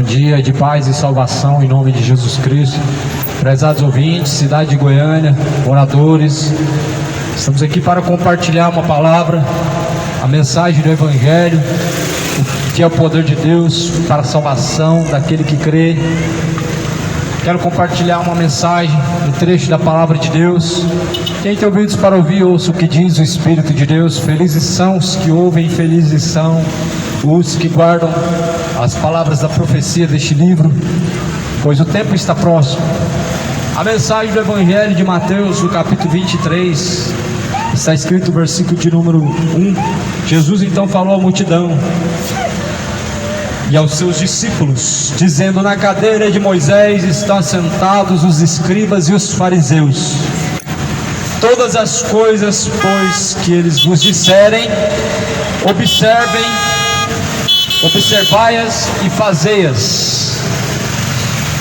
Bom dia de paz e salvação em nome de Jesus Cristo. Prezados ouvintes, cidade de Goiânia, moradores, estamos aqui para compartilhar uma palavra, a mensagem do Evangelho, que é o poder de Deus para a salvação daquele que crê. Quero compartilhar uma mensagem, um trecho da palavra de Deus. Quem tem ouvidos para ouvir, ouça o que diz o Espírito de Deus. Felizes são os que ouvem, felizes são os que guardam as palavras da profecia deste livro, pois o tempo está próximo. A mensagem do Evangelho de Mateus, no capítulo 23, está escrito o versículo de número 1. Jesus então falou à multidão e aos seus discípulos, dizendo: na cadeira de Moisés estão sentados os escribas e os fariseus. Todas as coisas, pois, que eles vos disserem, observai-as e fazei-as,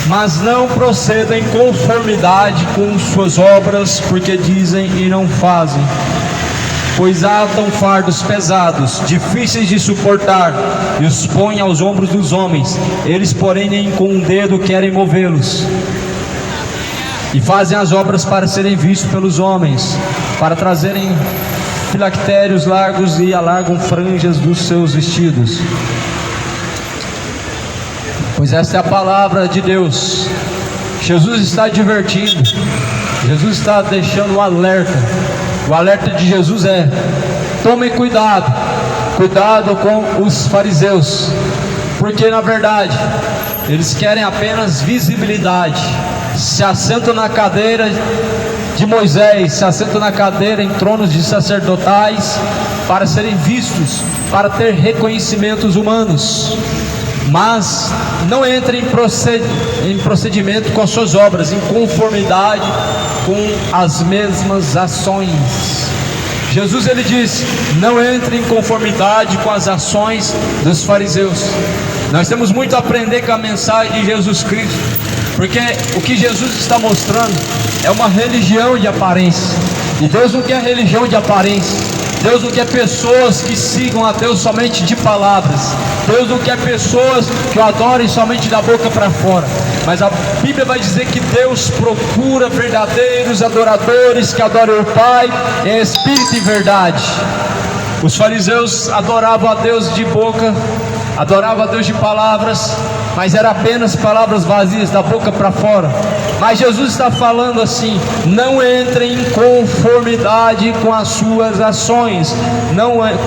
mas não procedam em conformidade com suas obras, porque dizem e não fazem. Pois atam fardos pesados, difíceis de suportar, e os põem aos ombros dos homens. Eles, porém, nem com um dedo querem movê-los. E fazem as obras para serem vistos pelos homens, para trazerem filactérios largos, e alargam franjas dos seus vestidos. Pois esta é a palavra de Deus. Jesus está advertindo, Jesus está deixando um alerta. O alerta de Jesus é: tomem cuidado com os fariseus, porque na verdade eles querem apenas visibilidade. Se assentam na cadeira de Moisés, se assentam na cadeira em tronos de sacerdotais, para serem vistos, para ter reconhecimentos humanos, mas não entrem em procedimento com as suas obras, em conformidade com as mesmas ações. Jesus, ele diz: não entre em conformidade com as ações dos fariseus. Nós temos muito a aprender com a mensagem de Jesus Cristo, porque o que Jesus está mostrando é uma religião de aparência, e Deus não quer religião de aparência. Deus não quer pessoas que sigam a Deus somente de palavras. Deus não quer pessoas que o adorem somente da boca para fora. Mas a Bíblia vai dizer que Deus procura verdadeiros adoradores que adorem o Pai em espírito e verdade. Os fariseus adoravam a Deus de boca, adoravam a Deus de palavras, mas eram apenas palavras vazias, da boca para fora. Mas Jesus está falando assim: não entrem em conformidade com as suas ações.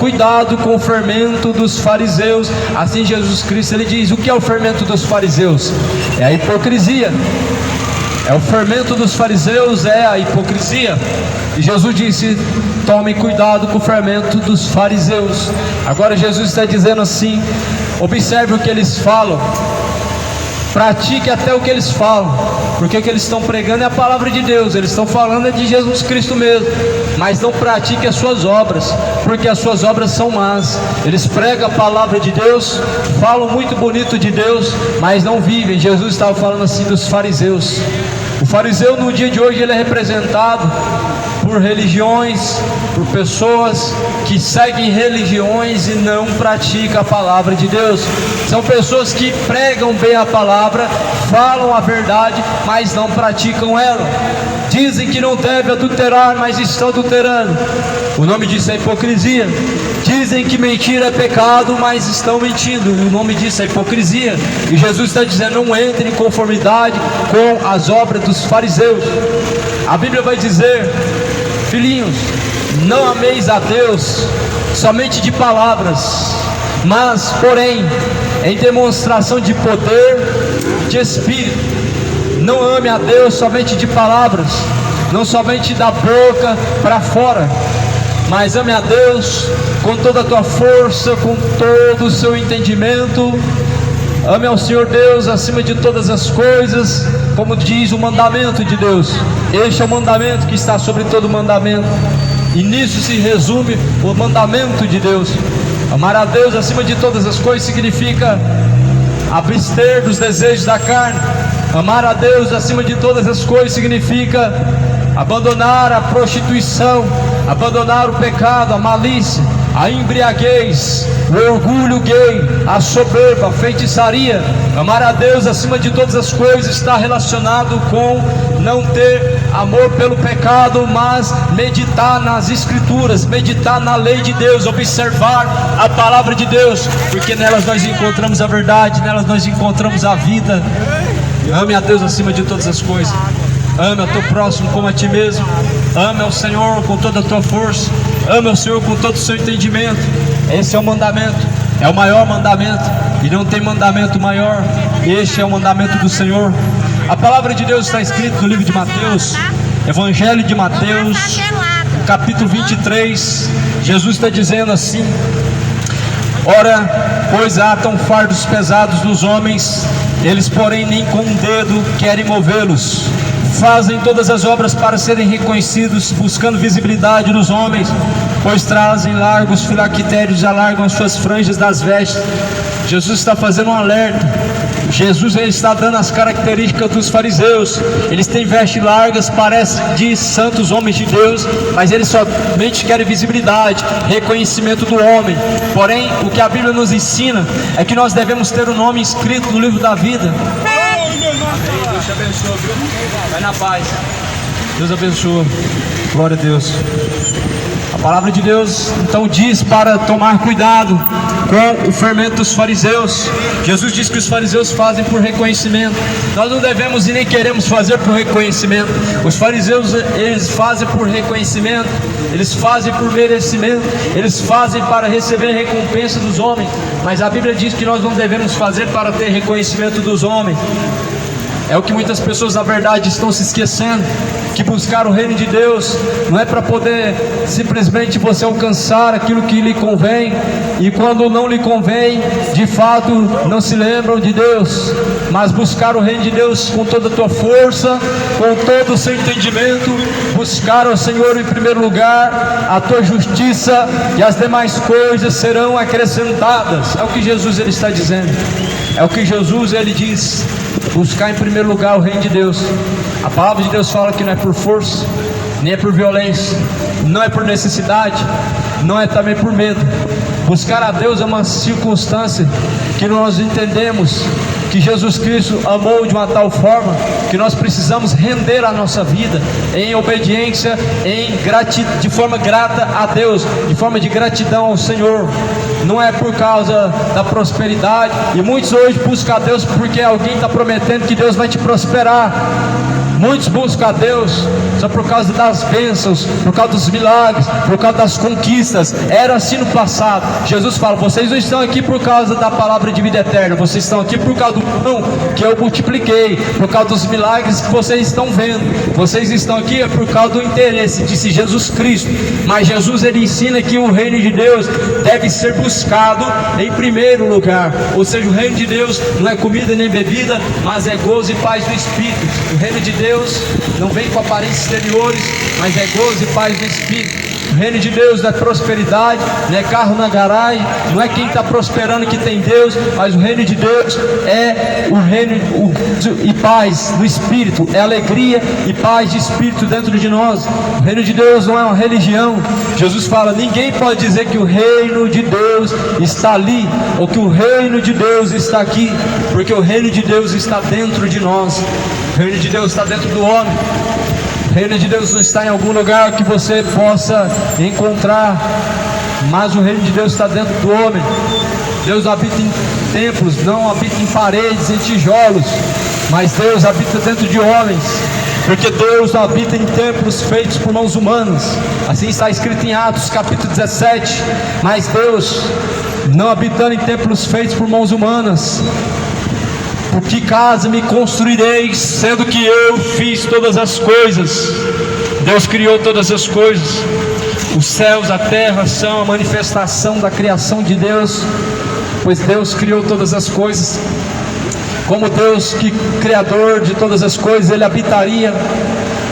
Cuidado com o fermento dos fariseus. Assim Jesus Cristo, ele diz: o que é o fermento dos fariseus? É a hipocrisia. O fermento dos fariseus é a hipocrisia. E Jesus disse: tomem cuidado com o fermento dos fariseus. Agora Jesus está dizendo assim: observe o que eles falam, pratique até o que eles falam, porque o que eles estão pregando é a palavra de Deus. Eles estão falando de Jesus Cristo mesmo, mas não pratique as suas obras, porque as suas obras são más. Eles pregam a palavra de Deus, falam muito bonito de Deus, mas não vivem. Jesus estava falando assim dos fariseus. O fariseu no dia de hoje, ele é representado por religiões, por pessoas que seguem religiões e não praticam a palavra de Deus. São pessoas que pregam bem a palavra, falam a verdade, mas não praticam ela. Dizem que não deve adulterar, mas estão adulterando. O nome disso é hipocrisia. Dizem que mentira é pecado, mas estão mentindo. O nome disso é hipocrisia. E Jesus está dizendo: não entre em conformidade com as obras dos fariseus. A Bíblia vai dizer: filhinhos, não ameis a Deus somente de palavras, mas porém em demonstração de poder, de espírito. Não ame a Deus somente de palavras, não somente da boca para fora, mas ame a Deus com toda a tua força, com todo o seu entendimento. Ame ao Senhor Deus acima de todas as coisas, como diz o mandamento de Deus. Este é o mandamento que está sobre todo mandamento, e nisso se resume o mandamento de Deus. Amar a Deus acima de todas as coisas significa abster dos desejos da carne. Amar a Deus acima de todas as coisas significa abandonar a prostituição, abandonar o pecado, a malícia. a embriaguez, o orgulho gay, a soberba, a feitiçaria. Amar a Deus acima de todas as coisas está relacionado com não ter amor pelo pecado, mas meditar nas Escrituras, meditar na lei de Deus, observar a palavra de Deus, porque nelas nós encontramos a verdade, nelas nós encontramos a vida. Ame a Deus acima de todas as coisas. Ame ao teu próximo como a ti mesmo. Ame ao Senhor com toda a tua força. Ame ao Senhor com todo o seu entendimento. Esse é o mandamento, é o maior mandamento, e não tem mandamento maior. Este é o mandamento do Senhor. A palavra de Deus está escrita no livro de Mateus, Evangelho de Mateus, capítulo 23. Jesus está dizendo assim: ora, pois atam fardos pesados dos homens, eles porém nem com um dedo querem movê-los. Fazem todas as obras para serem reconhecidos, buscando visibilidade dos homens, pois trazem largos filactérios e alargam as suas franjas das vestes. Jesus está fazendo um alerta. Jesus, ele está dando as características dos fariseus. Eles têm vestes largas, parecem de santos homens de Deus, mas eles somente querem visibilidade, reconhecimento do homem. Porém, o que a Bíblia nos ensina é que nós devemos ter o nome escrito no livro da vida. Deus te abençoe, viu? Vai na paz. Deus abençoe. Glória a Deus. A palavra de Deus então diz para tomar cuidado com o fermento dos fariseus. Jesus diz que os fariseus fazem por reconhecimento. Nós não devemos e nem queremos fazer por reconhecimento. Os fariseus, eles fazem por reconhecimento, eles fazem por merecimento, eles fazem para receber recompensa dos homens. Mas a Bíblia diz que nós não devemos fazer para ter reconhecimento dos homens. É o que muitas pessoas na verdade estão se esquecendo, que buscar o reino de Deus não é para poder simplesmente você alcançar aquilo que lhe convém, e quando não lhe convém, de fato não se lembram de Deus, mas buscar o reino de Deus com toda a tua força, com todo o seu entendimento, buscar ao Senhor em primeiro lugar, a tua justiça, e as demais coisas serão acrescentadas. É o que Jesus ele está dizendo, é o que Jesus ele diz. Buscar em primeiro lugar o reino de Deus. A palavra de Deus fala que não é por força, nem é por violência, não é por necessidade, não é também por medo. Buscar a Deus é uma circunstância que nós entendemos que Jesus Cristo amou de uma tal forma que nós precisamos render a nossa vida em obediência, de forma grata a Deus, de forma de gratidão ao Senhor. Não é por causa da prosperidade, e muitos hoje buscam a Deus porque alguém está prometendo que Deus vai te prosperar. Muitos buscam a Deus só por causa das bênçãos, por causa dos milagres, por causa das conquistas. Era assim no passado. Jesus fala: vocês não estão aqui por causa da palavra de vida eterna, vocês estão aqui por causa do pão que eu multipliquei, por causa dos milagres que vocês estão vendo. Vocês estão aqui por causa do interesse, disse Jesus Cristo. Mas Jesus ele ensina que o reino de Deus deve ser buscado em primeiro lugar. Ou seja, o reino de Deus não é comida nem bebida, mas é gozo e paz do Espírito. O reino de Deus não vem com aparências exteriores, mas é gozo e paz do Espírito. O reino de Deus não é prosperidade, não é carro na garagem, não é quem está prosperando que tem Deus, mas o reino de Deus é o reino e paz do Espírito, é alegria e paz de Espírito dentro de nós. O reino de Deus não é uma religião. Jesus fala: ninguém pode dizer que o reino de Deus está ali, ou que o reino de Deus está aqui, porque o reino de Deus está dentro de nós. O reino de Deus está dentro do homem. O reino de Deus não está em algum lugar que você possa encontrar, mas o reino de Deus está dentro do homem. Deus habita em templos, não habita em paredes, em tijolos, mas Deus habita dentro de homens, porque Deus não habita em templos feitos por mãos humanas. Assim está escrito em Atos capítulo 17. Mas Deus não habitando em templos feitos por mãos humanas, por que casa me construireis, sendo que eu fiz todas as coisas? Deus criou todas as coisas. Os céus, a terra são a manifestação da criação de Deus, pois Deus criou todas as coisas. Como Deus, que criador de todas as coisas, Ele habitaria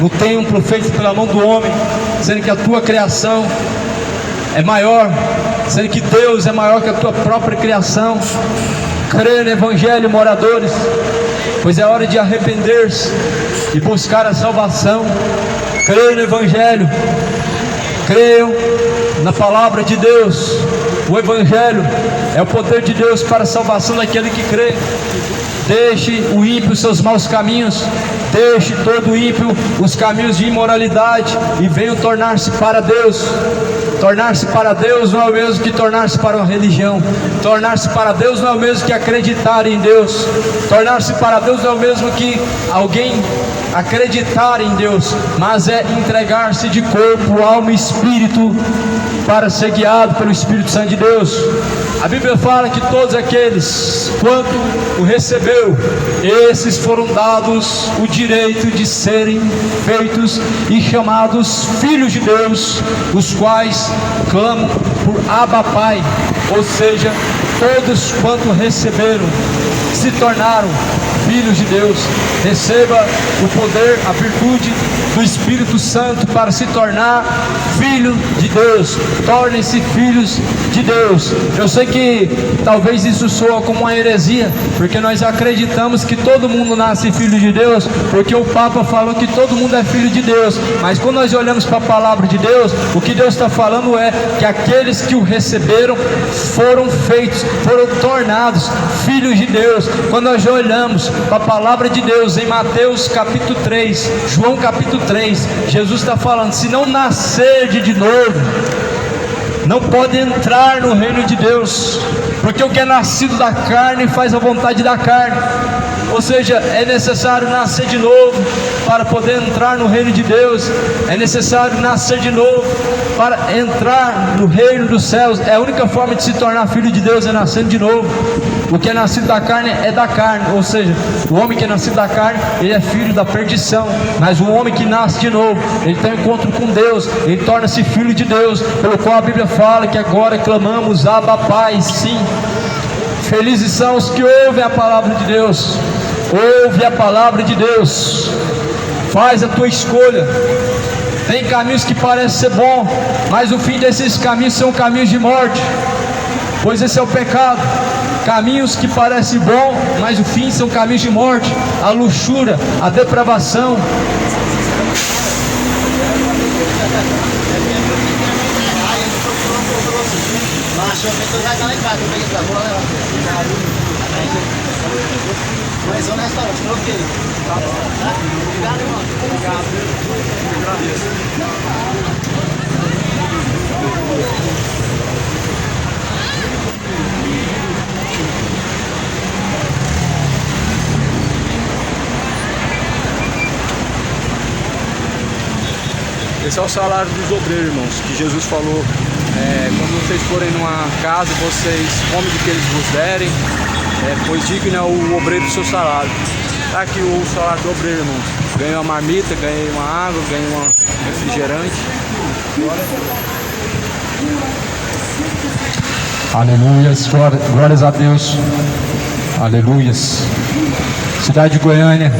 no templo feito pela mão do homem, sendo que a tua criação é maior, sendo que Deus é maior que a tua própria criação. Crer no Evangelho, moradores, pois é hora de arrepender-se e buscar a salvação. Crer no Evangelho, Creiam na palavra de Deus. O Evangelho é o poder de Deus para a salvação daquele que crê. Deixe o ímpio seus maus caminhos, deixe todo ímpio os caminhos de imoralidade e venham tornar-se para Deus. Tornar-se para Deus não é o mesmo que tornar-se para uma religião. Tornar-se para Deus não é o mesmo que acreditar em Deus. Tornar-se para Deus não é o mesmo que alguém acreditar em Deus, mas é entregar-se de corpo, alma e espírito para ser guiado pelo Espírito Santo de Deus. A Bíblia fala que todos aqueles, quanto o recebeu, esses foram dados o direito de serem feitos e chamados filhos de Deus, os quais clamam por Abba Pai. Ou seja, todos quanto receberam se tornaram filhos de Deus. Receba o poder, a virtude do Espírito Santo para se tornar filho de Deus. Tornem-se filhos de Deus. Eu sei que talvez isso soa como uma heresia, porque nós acreditamos que todo mundo nasce filho de Deus, porque o Papa falou que todo mundo é filho de Deus. Mas quando nós olhamos para a palavra de Deus, o que Deus está falando é que aqueles que o receberam foram feitos, foram tornados filhos de Deus. Quando nós olhamos para a palavra de Deus em Mateus capítulo 3, João capítulo 3, Jesus está falando: se não nascer de novo, não pode entrar no reino de Deus, porque o que é nascido da carne faz a vontade da carne. Ou seja, é necessário nascer de novo para poder entrar no reino de Deus. É necessário nascer de novo para entrar no reino dos céus. É a única forma de se tornar filho de Deus, é nascendo de novo. O que é nascido da carne é da carne. Ou seja, o homem que é nascido da carne, ele é filho da perdição. Mas o homem que nasce de novo, ele tem um encontro com Deus, ele torna-se filho de Deus, pelo qual a Bíblia fala que agora clamamos Abba Pai. Sim, felizes são os que ouvem a palavra de Deus. Ouve a palavra de Deus, faz a tua escolha. Tem caminhos que parecem ser bons, mas o fim desses caminhos são caminhos de morte, pois esse é o pecado. Caminhos que parecem bons, mas o fim são caminhos de morte. A luxúria, a depravação. Mas honestamente, ok. Obrigado, irmão. Obrigado. Eu agradeço. Esse é o salário dos obreiros, irmãos, que Jesus falou. Quando vocês forem numa casa, vocês comem do que eles vos derem, pois digno é o obreiro do seu salário. Está aqui o salário do obreiro, irmãos. Ganhei uma marmita, ganhei uma água, ganhei um refrigerante. Aleluias, glórias a Deus. Aleluias. Cidade de Goiânia,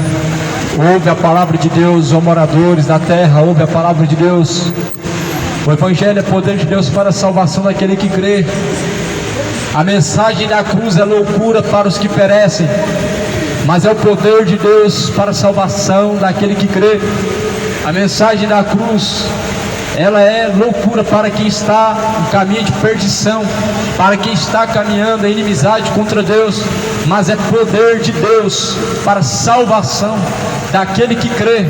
ouve a palavra de Deus, ó moradores da terra, ouve a palavra de Deus. O Evangelho é poder de Deus para a salvação daquele que crê. A mensagem da cruz é loucura para os que perecem, mas é o poder de Deus para a salvação daquele que crê. A mensagem da cruz, ela é loucura para quem está no caminho de perdição, para quem está caminhando em inimizade contra Deus, mas é poder de Deus para a salvação daquele que crê.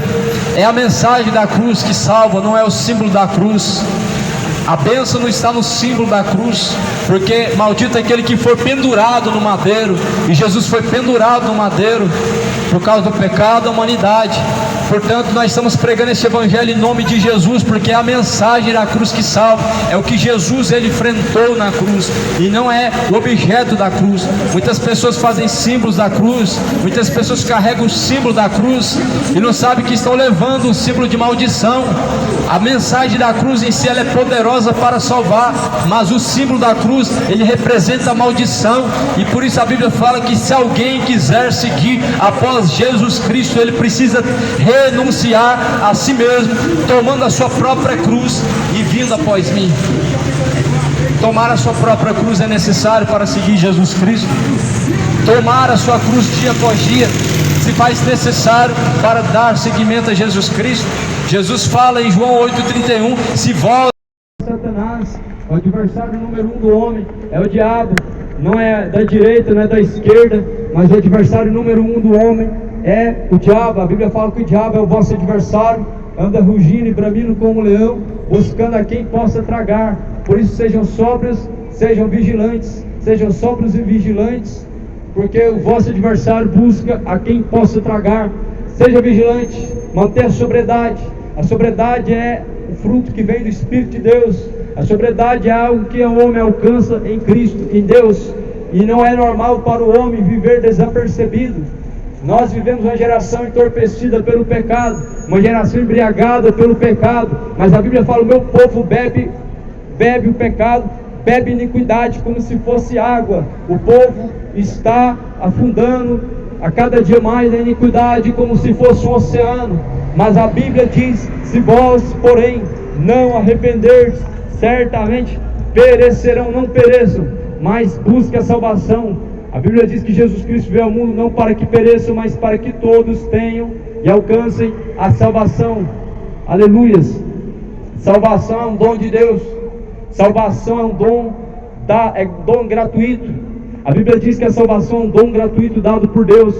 É a mensagem da cruz que salva, não é o símbolo da cruz. A bênção não está no símbolo da cruz, porque maldito é aquele que for pendurado no madeiro, e Jesus foi pendurado no madeiro por causa do pecado da humanidade. Portanto, nós estamos pregando esse Evangelho em nome de Jesus, porque é a mensagem da cruz que salva. É o que Jesus ele enfrentou na cruz, e não é o objeto da cruz. Muitas pessoas fazem símbolos da cruz, muitas pessoas carregam o símbolo da cruz e não sabem que estão levando um símbolo de maldição. A mensagem da cruz em si ela é poderosa para salvar, mas o símbolo da cruz ele representa a maldição, e por isso a Bíblia fala que se alguém quiser seguir após Jesus Cristo, ele precisa renunciar a si mesmo, tomando a sua própria cruz e vindo após mim. Tomar a sua própria cruz é necessário para seguir Jesus Cristo. Tomar a sua cruz dia após dia se faz necessário para dar seguimento a Jesus Cristo. Jesus fala em João 8,31: se vós Satanás, o adversário número 1 do homem é o diabo. Não é da direita, não é da esquerda, mas o adversário número 1 do homem é o diabo. A Bíblia fala que o diabo é o vosso adversário, anda rugindo e bramindo como um leão, buscando a quem possa tragar. Por isso sejam sóbrios, sejam vigilantes, sejam sóbrios e vigilantes, porque o vosso adversário busca a quem possa tragar. Seja vigilante, mantenha a sobriedade. A sobriedade é o fruto que vem do Espírito de Deus. A sobriedade é algo que o homem alcança em Cristo, em Deus, e não é normal para o homem viver desapercebido. Nós vivemos uma geração entorpecida pelo pecado, uma geração embriagada pelo pecado, mas a Bíblia fala: o meu povo bebe o pecado, bebe iniquidade como se fosse água. O povo está afundando a cada dia mais na iniquidade como se fosse um oceano. Mas a Bíblia diz: se vós, porém, não arrependerdes, certamente perecerão. Não pereçam, mas busque a salvação. A Bíblia diz que Jesus Cristo veio ao mundo não para que pereçam, mas para que todos tenham e alcancem a salvação. Aleluias. Salvação é um dom de Deus. Salvação é um dom gratuito. A Bíblia diz que a salvação é um dom gratuito dado por Deus.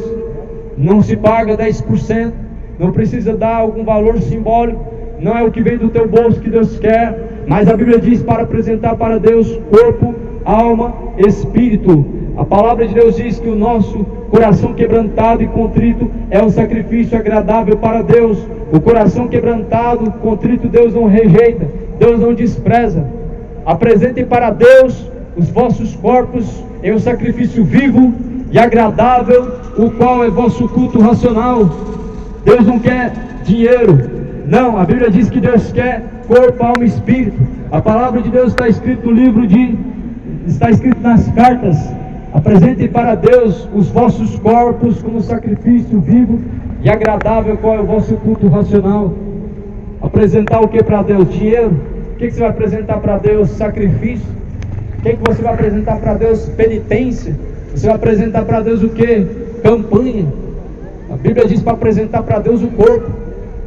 Não se paga 10%, não precisa dar algum valor simbólico, não é o que vem do teu bolso que Deus quer, mas a Bíblia diz para apresentar para Deus corpo, alma, espírito. A palavra de Deus diz que o nosso coração quebrantado e contrito é um sacrifício agradável para Deus. O coração quebrantado, contrito, Deus não rejeita, Deus não despreza. Apresentem para Deus os vossos corpos em um sacrifício vivo e agradável, o qual é vosso culto racional. Deus não quer dinheiro, não. A Bíblia diz que Deus quer corpo, alma e espírito. A palavra de Deus está escrito no livro está escrito nas cartas: apresentem para Deus os vossos corpos como sacrifício vivo e agradável, qual é o vosso culto racional. Apresentar o que para Deus? Dinheiro? O que você vai apresentar para Deus? Sacrifício? O que você vai apresentar para Deus? Penitência? Você vai apresentar para Deus o que? Campanha? A Bíblia diz para apresentar para Deus o corpo.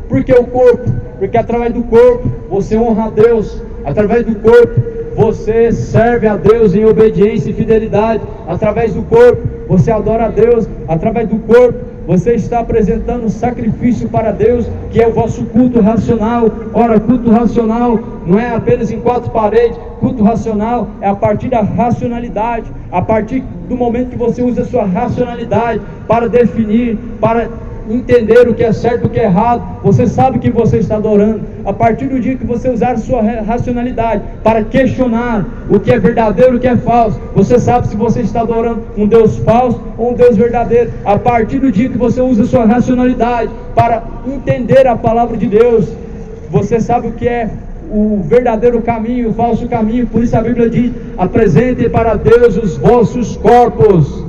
Por que o corpo? Porque através do corpo você honra a Deus. Através do corpo você serve a Deus em obediência e fidelidade. Através do corpo você adora a Deus. Através do corpo você está apresentando um sacrifício para Deus, que é o vosso culto racional. Ora, culto racional não é apenas em quatro paredes. Culto racional é a partir da racionalidade. A partir do momento que você usa a sua racionalidade para definir, para entender o que é certo e o que é errado, você sabe que você está adorando. A partir do dia que você usar a sua racionalidade para questionar o que é verdadeiro e o que é falso, você sabe se você está adorando um Deus falso ou um Deus verdadeiro. A partir do dia que você usa a sua racionalidade para entender a palavra de Deus, você sabe o que é o verdadeiro caminho, o falso caminho. Por isso a Bíblia diz: apresentem para Deus os vossos corpos.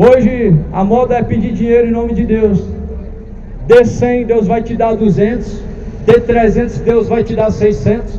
Hoje a moda é pedir dinheiro em nome de Deus. Dê 100, Deus vai te dar 200. Dê 300, Deus vai te dar 600.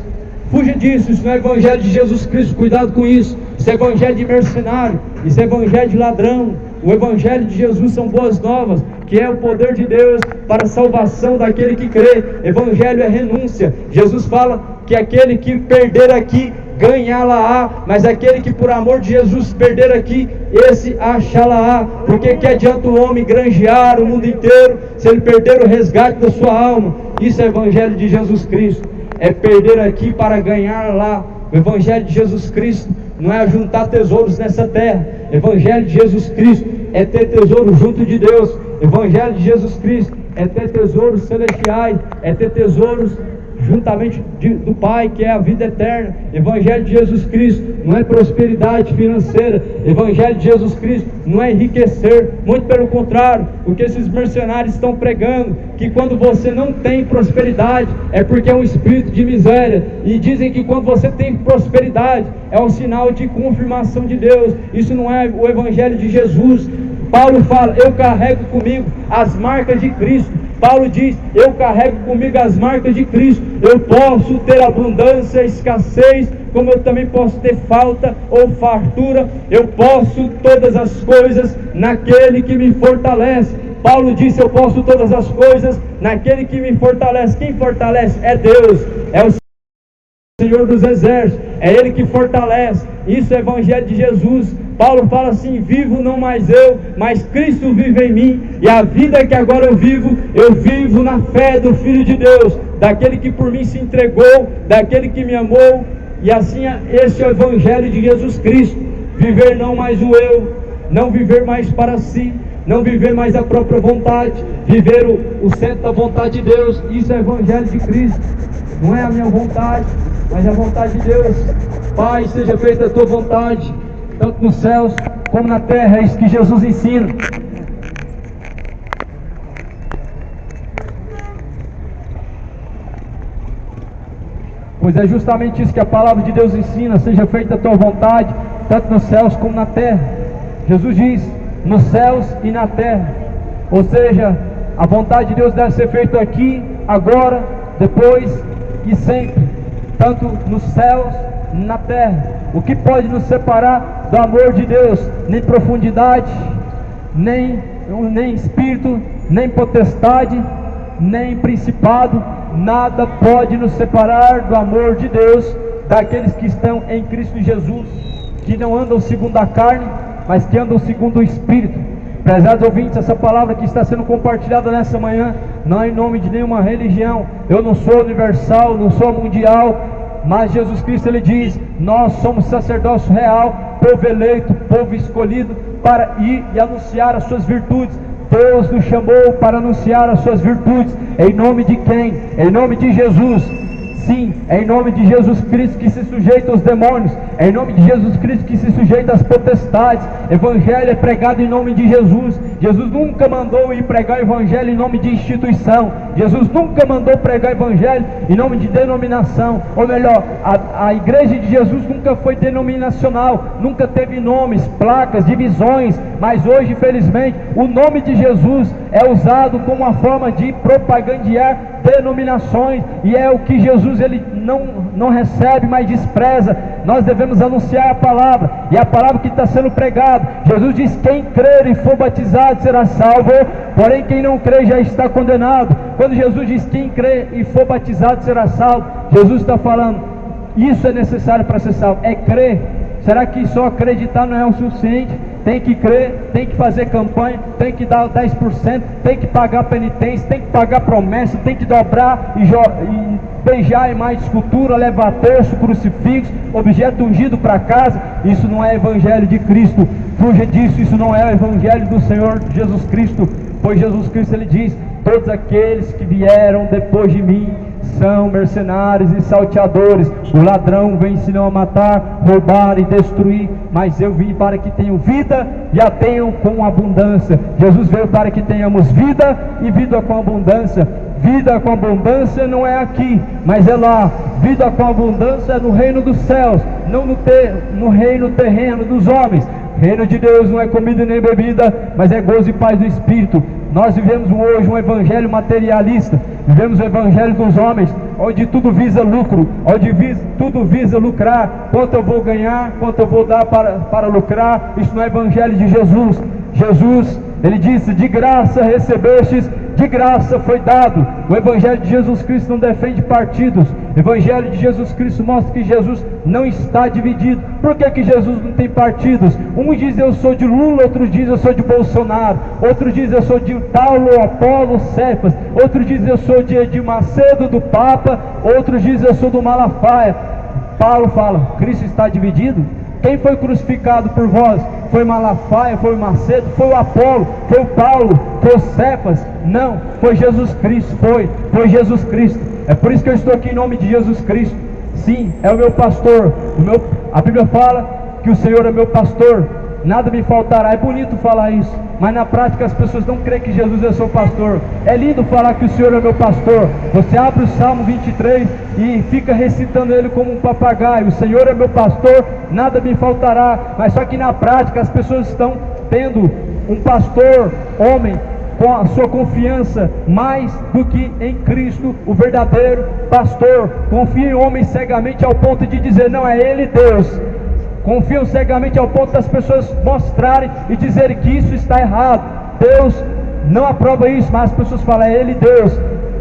Fuja disso, isso não é evangelho de Jesus Cristo. Cuidado com isso. Isso é evangelho de mercenário, isso é evangelho de ladrão. O evangelho de Jesus são boas novas, que é o poder de Deus para a salvação daquele que crê. Evangelho é renúncia. Jesus fala que aquele que perder aqui, ganhá-la-á, mas aquele que por amor de Jesus perder aqui, esse achá-la-á. Porque que adianta o homem granjear o mundo inteiro se ele perder o resgate da sua alma? Isso é evangelho de Jesus Cristo, é perder aqui para ganhar lá. O evangelho de Jesus Cristo não é juntar tesouros nessa terra. O evangelho de Jesus Cristo é ter tesouro junto de Deus. O evangelho de Jesus Cristo é ter tesouros celestiais, é ter tesouros juntamente do Pai, que é a vida eterna. Evangelho de Jesus Cristo não é prosperidade financeira. Evangelho de Jesus Cristo não é enriquecer, muito pelo contrário. O que esses mercenários estão pregando, que quando você não tem prosperidade é porque é um espírito de miséria, e dizem que quando você tem prosperidade é um sinal de confirmação de Deus. Isso não é o Evangelho de Jesus. Paulo fala: eu carrego comigo as marcas de Cristo. Paulo diz: eu carrego comigo as marcas de Cristo. Eu posso ter abundância, escassez, como eu também posso ter falta ou fartura. Eu posso todas as coisas naquele que me fortalece. Paulo disse: eu posso todas as coisas naquele que me fortalece. Quem fortalece é Deus, é o Senhor dos Exércitos, é Ele que fortalece. Isso é o Evangelho de Jesus. Paulo fala assim: vivo não mais eu, mas Cristo vive em mim, e a vida que agora eu vivo na fé do Filho de Deus, daquele que por mim se entregou, daquele que me amou. E assim, esse é o Evangelho de Jesus Cristo. Viver não mais o eu, não viver mais para si, não viver mais a própria vontade, viver o centro da vontade de Deus. Isso é o Evangelho de Cristo. Não é a minha vontade, mas a vontade de Deus. Pai, seja feita a tua vontade, tanto nos céus como na terra. É isso que Jesus ensina. Pois é justamente isso que a palavra de Deus ensina: seja feita a tua vontade, tanto nos céus como na terra. Jesus diz: nos céus e na terra. Ou seja, a vontade de Deus deve ser feita aqui, agora, depois e sempre, tanto nos céus e na terra. O que pode nos separar do amor de Deus? Nem profundidade, nem espírito, nem potestade, nem principado. Nada pode nos separar do amor de Deus, daqueles que estão em Cristo Jesus, que não andam segundo a carne, mas que andam segundo o Espírito. Prezados ouvintes, essa palavra que está sendo compartilhada nessa manhã, não é em nome de nenhuma religião. Eu não sou universal, não sou mundial, mas Jesus Cristo, Ele diz: nós somos sacerdócio real, povo eleito, povo escolhido, para ir e anunciar as suas virtudes. Deus nos chamou para anunciar as suas virtudes. Em nome de quem? Em nome de Jesus. Sim, é em nome de Jesus Cristo que se sujeita aos demônios, é em nome de Jesus Cristo que se sujeita às potestades. Evangelho é pregado em nome de Jesus. Jesus nunca mandou ir pregar o Evangelho em nome de instituição. Jesus nunca mandou pregar o Evangelho em nome de denominação. Ou melhor, a igreja de Jesus nunca foi denominacional, nunca teve nomes, placas, divisões. Mas hoje, infelizmente, o nome de Jesus é usado como uma forma de propagandear denominações, e é o que Jesus ele não recebe, mas despreza. Nós devemos anunciar a palavra, e a palavra que está sendo pregada. Jesus diz: quem crer e for batizado será salvo, porém quem não crer já está condenado. Quando Jesus diz quem crer e for batizado será salvo, Jesus está falando: isso é necessário para ser salvo, é crer. Será que só acreditar não é o suficiente? Tem que crer, tem que fazer campanha, tem que dar 10%, tem que pagar penitência, tem que pagar promessa, tem que dobrar e beijar a imagem de escultura, levar terço, crucifixo, objeto ungido para casa. Isso não é Evangelho de Cristo. Fuja disso, isso não é o Evangelho do Senhor Jesus Cristo. Pois Jesus Cristo ele diz: todos aqueles que vieram depois de mim são mercenários e salteadores. O ladrão vem senão a matar, roubar e destruir, mas eu vim para que tenham vida e a tenham com abundância. Jesus veio para que tenhamos vida e vida com abundância. Vida com abundância não é aqui, mas é lá. Vida com abundância é no reino dos céus, não no reino terreno dos homens. Reino de Deus não é comida nem bebida, mas é gozo e paz do Espírito. Nós vivemos hoje um evangelho materialista, vivemos o evangelho dos homens, onde tudo visa lucro, tudo visa lucrar. Quanto eu vou ganhar, quanto eu vou dar para lucrar. Isso não é evangelho de Jesus. Jesus, ele disse: de graça recebestes, de graça foi dado. O Evangelho de Jesus Cristo não defende partidos. O Evangelho de Jesus Cristo mostra que Jesus não está dividido. Por que Jesus não tem partidos? Um diz eu sou de Lula, outro diz eu sou de Bolsonaro, outro diz eu sou de Paulo, Apolo, Cefas, outro diz eu sou de Edir Macedo, do Papa, outro diz eu sou do Malafaia. Paulo fala: Cristo está dividido? Quem foi crucificado por vós? Foi Malafaia, foi o Macedo, foi o Apolo, foi o Paulo, foi o Cefas? Não, foi Jesus Cristo, foi Jesus Cristo. É por isso que eu estou aqui em nome de Jesus Cristo. Sim, é o meu pastor. A Bíblia fala que o Senhor é meu pastor, nada me faltará. É bonito falar isso, mas na prática as pessoas não creem que Jesus é seu pastor. É lindo falar que o Senhor é meu pastor. Você abre o Salmo 23 e fica recitando ele como um papagaio: o Senhor é meu pastor, nada me faltará. Mas só que na prática as pessoas estão tendo um pastor, homem, com a sua confiança mais do que em Cristo, o verdadeiro pastor. Confia em homens cegamente ao ponto de dizer: não, é Ele Deus. Confiam cegamente ao ponto das pessoas mostrarem e dizerem que isso está errado. Deus não aprova isso, mas as pessoas falam: é Ele Deus.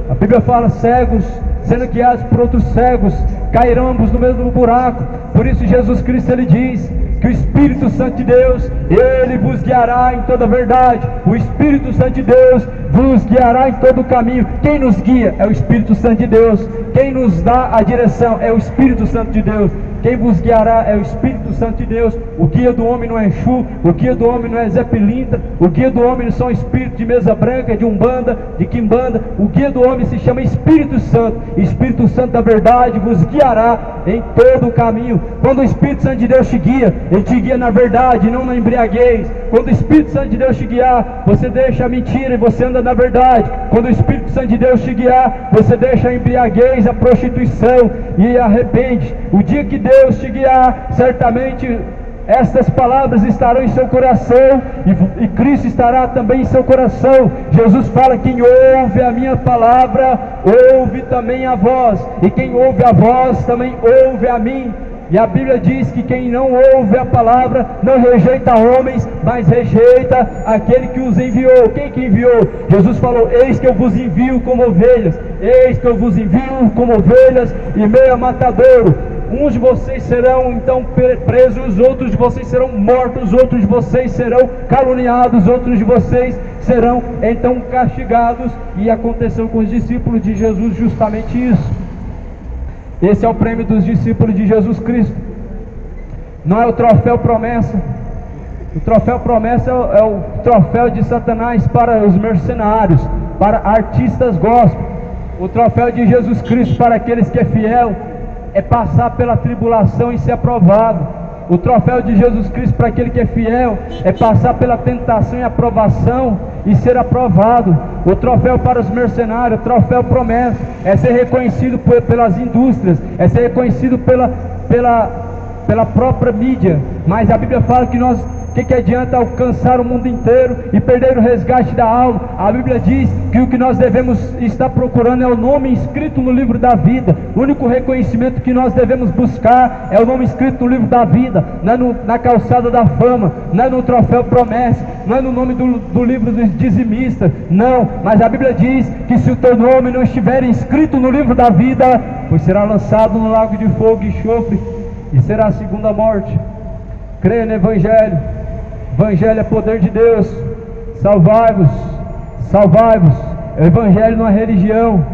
A Bíblia fala: cegos sendo guiados por outros cegos, cairão ambos no mesmo buraco. Por isso Jesus Cristo, ele diz que o Espírito Santo de Deus, ele vos guiará em toda a verdade. O Espírito Santo de Deus vos guiará em todo o caminho. Quem nos guia é o Espírito Santo de Deus. Quem nos dá a direção é o Espírito Santo de Deus. Quem vos guiará é o Espírito Santo de Deus. O guia do homem não é Exu, o guia do homem não é Zé Pilintra, o guia do homem não são espíritos de mesa branca, de Umbanda, de Quimbanda. O guia do homem se chama Espírito Santo. Espírito Santo da verdade vos guiará em todo o caminho. Quando o Espírito Santo de Deus te guia, ele te guia na verdade, não na embriaguez. Quando o Espírito Santo de Deus te guiar, você deixa a mentira e você anda na verdade. Quando o Espírito Santo de Deus te guiar, você deixa a embriaguez, a prostituição e arrepende. O dia que Deus te guiar, certamente estas palavras estarão em seu coração e Cristo estará também em seu coração. Jesus fala: quem ouve a minha palavra, ouve também a voz, e quem ouve a voz, também ouve a mim. E a Bíblia diz que quem não ouve a palavra, não rejeita homens, mas rejeita aquele que os enviou. Quem que enviou? Jesus falou: eis que eu vos envio como ovelhas, eis que eu vos envio como ovelhas em meio a matadouro. Uns de vocês serão então presos, outros de vocês serão mortos, outros de vocês serão caluniados, outros de vocês serão então castigados. E aconteceu com os discípulos de Jesus justamente isso. Esse é o prêmio dos discípulos de Jesus Cristo. Não é o troféu promessa. O troféu promessa é o troféu de Satanás para os mercenários, para artistas gospel. O troféu de Jesus Cristo para aqueles que é fiel é passar pela tribulação e ser aprovado. O troféu de Jesus Cristo para aquele que é fiel é passar pela tentação e aprovação e ser aprovado. O troféu para os mercenários, o troféu promessa, é ser reconhecido pelas indústrias, é ser reconhecido pela própria mídia. Mas a Bíblia fala que nós, que adianta alcançar o mundo inteiro e perder o resgate da alma? A Bíblia diz que o que nós devemos estar procurando é o nome inscrito no livro da vida. O único reconhecimento que nós devemos buscar é o nome escrito no livro da vida. Não é na calçada da fama, não é no troféu promessa, não é no nome do livro dos dizimistas, não. Mas a Bíblia diz que se o teu nome não estiver inscrito no livro da vida, pois será lançado no lago de fogo e enxofre, e será a segunda morte. Creia no Evangelho. Evangelho é poder de Deus. Salvai-vos, salvai-vos. O Evangelho não é religião,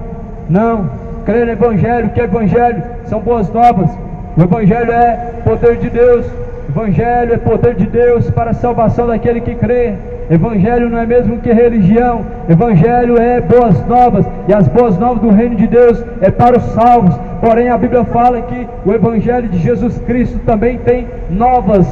não. Creia no Evangelho. Que Evangelho? São boas novas. O Evangelho é poder de Deus. O Evangelho é poder de Deus para a salvação daquele que crê. Evangelho não é mesmo que religião. Evangelho é boas novas, e as boas novas do reino de Deus é para os salvos. Porém a Bíblia fala que o Evangelho de Jesus Cristo também tem novas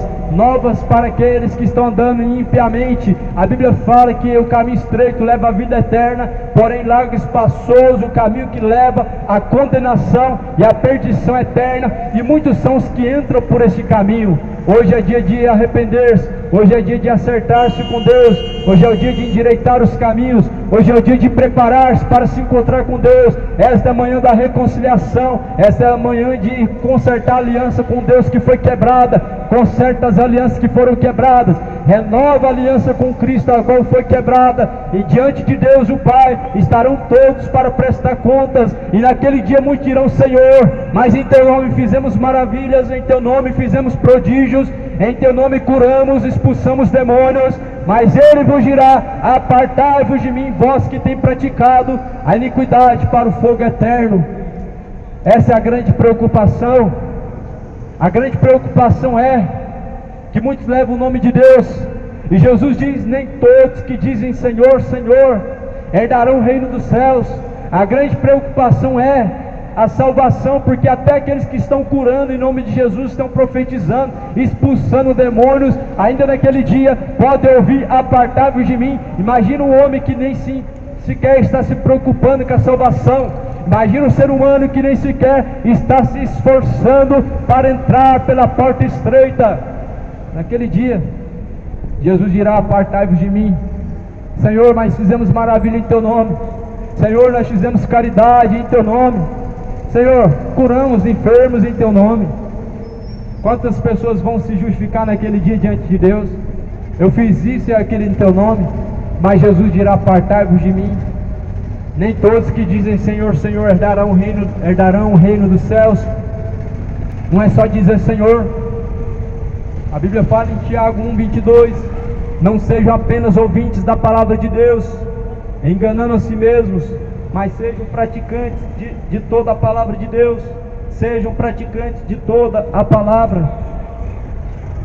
para aqueles que estão andando impiamente. A Bíblia fala que o caminho estreito leva à vida eterna, porém largo e espaçoso o caminho que leva à condenação e à perdição eterna, e muitos são os que entram por esse caminho. Hoje é dia de arrepender-se, hoje é dia de acertar-se com Deus, hoje é o dia de endireitar os caminhos, hoje é o dia de preparar-se para se encontrar com Deus. Esta é a manhã da reconciliação, esta é a manhã de consertar a aliança com Deus que foi quebrada, conserta as alianças que foram quebradas, renova a aliança com Cristo a qual foi quebrada, e diante de Deus o Pai estarão todos para prestar contas. E naquele dia muitos dirão: Senhor, mas em teu nome fizemos maravilhas, em teu nome fizemos prodígios, em teu nome curamos, expulsamos demônios. Mas ele vos dirá: apartai-vos de mim, vós que tem praticado a iniquidade, para o fogo eterno. Essa é a grande preocupação. A grande preocupação é que muitos levam o nome de Deus, e Jesus diz: nem todos que dizem Senhor, Senhor herdarão o reino dos céus. A grande preocupação é a salvação, porque até aqueles que estão curando em nome de Jesus, estão profetizando, expulsando demônios, ainda naquele dia podem ouvir: apartai-vos de mim. Imagina um homem que nem sequer está se preocupando com a salvação. Imagina um ser humano que nem sequer está se esforçando para entrar pela porta estreita. Naquele dia Jesus dirá: apartai-vos de mim. Senhor, mas fizemos maravilha em teu nome. Senhor, nós fizemos caridade em teu nome. Senhor, curamos enfermos em teu nome. Quantas pessoas vão se justificar naquele dia diante de Deus? Eu fiz isso e aquilo em teu nome. Mas Jesus dirá: apartai-vos de mim. Nem todos que dizem Senhor, Senhor herdarão o reino dos céus. Não é só dizer Senhor. A Bíblia fala em Tiago 1:22, não sejam apenas ouvintes da palavra de Deus, enganando a si mesmos, mas sejam praticantes de toda a palavra de Deus. Sejam praticantes de toda a palavra.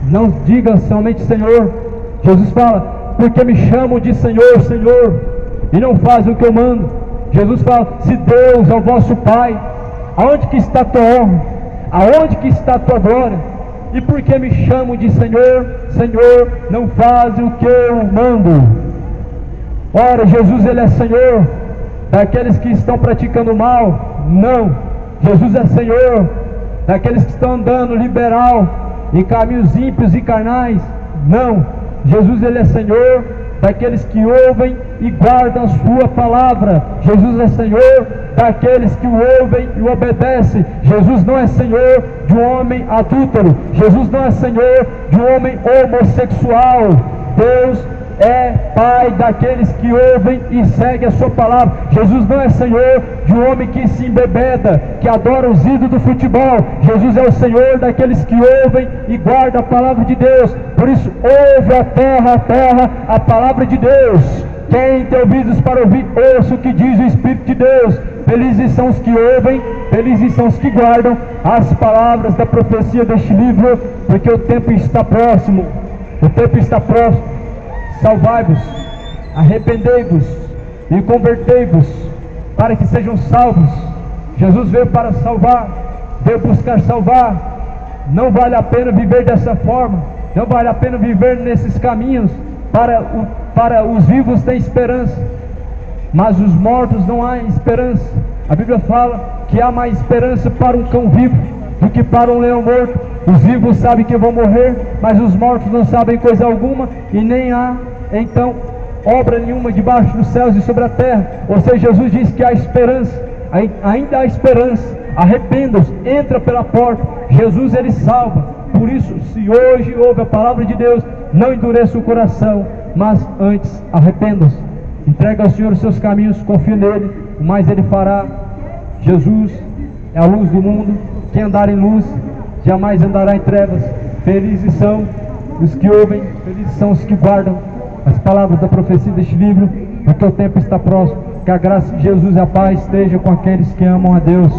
Não diga somente Senhor. Jesus fala, porque me chamam de Senhor, Senhor, e não fazem o que eu mando. Jesus fala, se Deus é o vosso Pai, aonde que está a tua honra? Aonde que está a tua glória? E porque me chamam de Senhor, Senhor, não fazem o que eu mando. Ora, Jesus ele é Senhor daqueles que estão praticando mal? Não. Jesus é Senhor daqueles que estão andando liberal em caminhos ímpios e carnais? Não. Jesus ele é Senhor daqueles que ouvem e guardam a sua palavra. Jesus é Senhor daqueles que o ouvem e o obedecem. Jesus não é Senhor de um homem adúltero. Jesus não é Senhor de um homem homossexual. Deus é Pai daqueles que ouvem e seguem a sua palavra. Jesus não é Senhor de um homem que se embebeda, que adora os ídolos do futebol. Jesus é o Senhor daqueles que ouvem e guardam a palavra de Deus. Por isso, ouve a terra, a palavra de Deus. Quem tem ouvidos para ouvir, ouça o que diz o Espírito de Deus. Felizes são os que ouvem, felizes são os que guardam as palavras da profecia deste livro, porque o tempo está próximo. O tempo está próximo. Salvai-vos, arrependei-vos e convertei-vos, para que sejam salvos. Jesus veio para salvar, veio buscar salvar. Não vale a pena viver dessa forma, não vale a pena viver nesses caminhos. Para os vivos tem esperança, mas os mortos não há esperança. A Bíblia fala que há mais esperança para um cão vivo do que para um leão morto. Os vivos sabem que vão morrer, mas os mortos não sabem coisa alguma, e nem há então obra nenhuma debaixo dos céus e sobre a terra. Ou seja, Jesus diz que há esperança, ainda há esperança. Arrependam-se, entra pela porta. Jesus ele salva. Por isso, se hoje ouve a palavra de Deus, não endureça o coração, mas antes arrependam-se. Entrega ao Senhor os seus caminhos, confia nele, o mais ele fará. Jesus é a luz do mundo. Quem andar em luz jamais andará em trevas. Felizes são os que ouvem, felizes são os que guardam as palavras da profecia deste livro, porque o tempo está próximo. Que a graça de Jesus e a paz esteja com aqueles que amam a Deus.